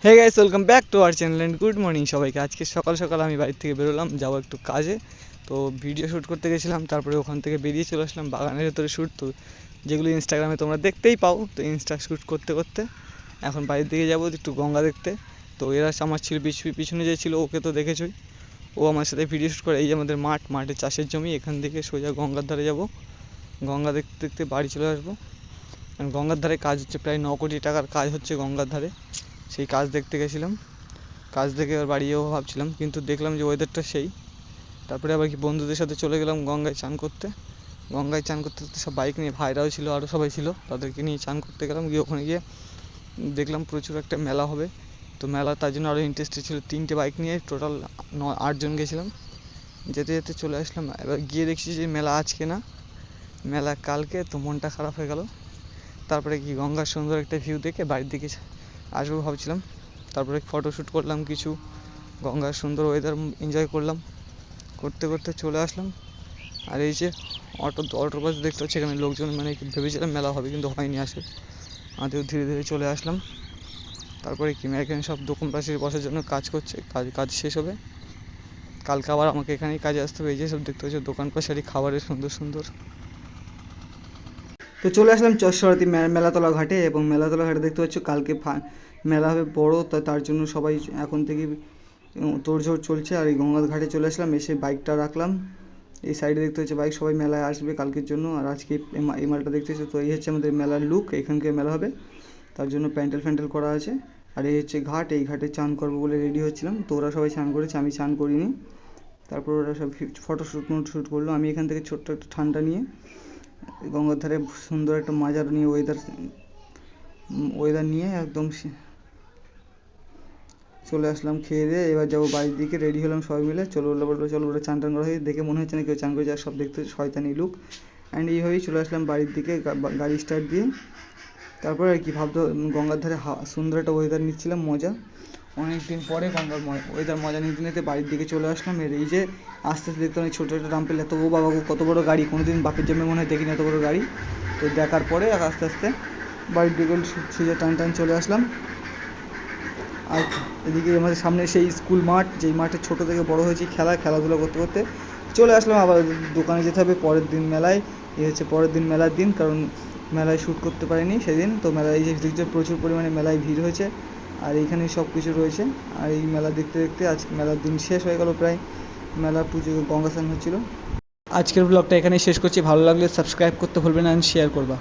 Hey guys, welcome back to our channel and good morning সবাইকে। আজকে সকাল সকাল আমি বাড়ি থেকে বেরোলাম, যাবো একটু কাজে। তো ভিডিও শ্যুট করতে গেছিলাম, তারপরে ওখান থেকে বেরিয়ে চলে আসলাম বাগানের ভেতরে শ্যুট। তো যেগুলো ইনস্টাগ্রামে তোমরা দেখতেই পাও, তো ইনস্টা শ্যুট করতে করতে এখন বাড়ির দিকে যাবো একটু গঙ্গা দেখতে। তো এরা আমার ছিল পিছনে যে ছিল, ওকে তো দেখেছই, ও আমার সাথে ভিডিও শ্যুট করে। এই যে আমাদের মাঠে চাষের জমি, এখান থেকে সোজা গঙ্গার ধারে যাব। গঙ্গা দেখতে দেখতে বাড়ি চলে আসবো। গঙ্গার ধারে কাজ হচ্ছে, প্রায় 9 কোটি টাকার কাজ হচ্ছে গঙ্গার ধারে। সেই কাজ দেখতে গেছিলাম, কাজ দেখে এবার বাড়ি যাবো ভাবছিলাম, কিন্তু দেখলাম যে ওয়েদারটা সেই। তারপরে আবার কি বন্ধুদের সাথে চলে গেলাম গঙ্গায় চান করতে। গঙ্গায় চান করতে করতে সব বাইক নিয়ে, ভাইরাও ছিল, আরও সবাই ছিল, তাদেরকে নিয়ে চান করতে গেলাম। গিয়ে ওখানে গিয়ে দেখলাম প্রচুর একটা মেলা হবে। তো মেলা, তার জন্য আরও ইন্টারেস্টেড ছিল। 3টে বাইক নিয়ে টোটাল 8 জন গেছিলাম। যেতে যেতে চলে আসলাম। এবার গিয়ে দেখছি যে মেলা আজকে না, মেলা কালকে। তো মনটা খারাপ হয়ে গেল। তারপরে কি গঙ্গার সুন্দর একটা ভিউ দেখে বাড়ির দিকে আসবো ভাবছিলাম। তারপরে ফটোশ্যুট করলাম কিছু, গঙ্গার সুন্দর ওয়েদার এনজয় করলাম। করতে করতে চলে আসলাম। আর এই যে অটোর পাশে দেখতে হচ্ছে, এখানে লোকজন, মানে ভেবেছিলাম মেলা হবে কিন্তু হয়নি, আসে আমাদের ধীরে ধীরে চলে আসলাম। তারপরে কি এখানে সব দোকান পাশে বসার জন্য কাজ করছে, কাজ শেষ হবে। কালকে আবার আমাকে এখানেই কাজে আসতে হবে। এই যে সব দেখতে হচ্ছে দোকান পাশারি খাবারের সুন্দর সুন্দর। তো চলে আসলাম চরসরাতি মেলাতলা ঘাটে, এবং মেলাতলা ঘাটে দেখতে পাচ্ছ কালকে মেলা হবে বড়, তার জন্য সবাই এখন থেকে তোড়জোড় চলছে। আর এই গঙ্গার ঘাটে চলে আসলাম, এসে বাইকটা রাখলাম। এই সাইডে দেখতে হচ্ছে বাইক, সবাই মেলায় আসবে কালকের জন্য। আর আজকে এই মালটা দেখতে হচ্ছে। তো এই হচ্ছে আমাদের মেলার লুক, এখানকার মেলা হবে তার জন্য প্যান্ডেল করা আছে। আর এই হচ্ছে ঘাট, এই ঘাটে চান করবো বলে রেডি হচ্ছিলাম। তো ওরা সবাই চান করেছে, আমি চান করিনি। তারপর ওরা সব শ্যুট করলো। আমি এখান থেকে ছোট্ট একটা ঠান্ডা নিয়ে গঙ্গার ধারে সুন্দর একটা মাজার নিয়ে ওয়েদার নিয়ে একদম চলে আসলাম খেয়ে দিয়ে। এবার যাবো বাড়ির দিকে, রেডি হলাম সবাই মিলে। বললো চলো, ওরা চান টান করা হয়ে দেখে মনে হচ্ছে না কেউ চান করেছে, আর সব দেখতে হচ্ছে শয়তানি লুক। অ্যান্ড এইভাবেই চলে আসলাম বাড়ির দিকে গাড়ি স্টার্ট দিয়ে। তারপরে আর কি ভাবতো, গঙ্গার ধারে সুন্দর একটা ওয়েদার নিচ্ছিলাম, মজা। অনেক দিন পরে গঙ্গার ওয়েদার মজা নিতে নিতে বাড়ির দিকে চলে আসলাম। এর এই যে আস্তে আস্তে দেখতে অনেক ছোটো একটা ডাম্পেল, এত বাবা কত বড় গাড়ি, কোনোদিন বাপের জন্মে মনে হয় দেখিনি এত বড় গাড়ি। তো দেখার পরে আস্তে আস্তে বাড়ির দিকে সিজে টান চলে আসলাম। আর এদিকে আমাদের সামনে সেই স্কুল মাঠ, যেই মাঠে ছোটো থেকে বড় হয়েছি, খেলাধুলো করতে করতে চলে আসলাম। আবার দোকানে যেতে হবে পরের দিন মেলায়। এই হচ্ছে পরের দিন মেলার দিন, কারণ মেলায় শ্যুট করতে পারিনি সেদিন। তো মেলায় এই যে দেখতে প্রচুর পরিমাণে মেলায় ভিড় হয়েছে, আর এইখানে সব কিছু রয়েছে। আর এই মেলা দেখতে দেখতে আজ মেলার দিন শেষ হয়ে গেল প্রায়। মেলা পুজো গঙ্গা স্নান হচ্ছিলো। আজকের ব্লগটা এখানেই শেষ করছি। ভালো লাগলে সাবস্ক্রাইব করতে ভুলবে না, শেয়ার করবা।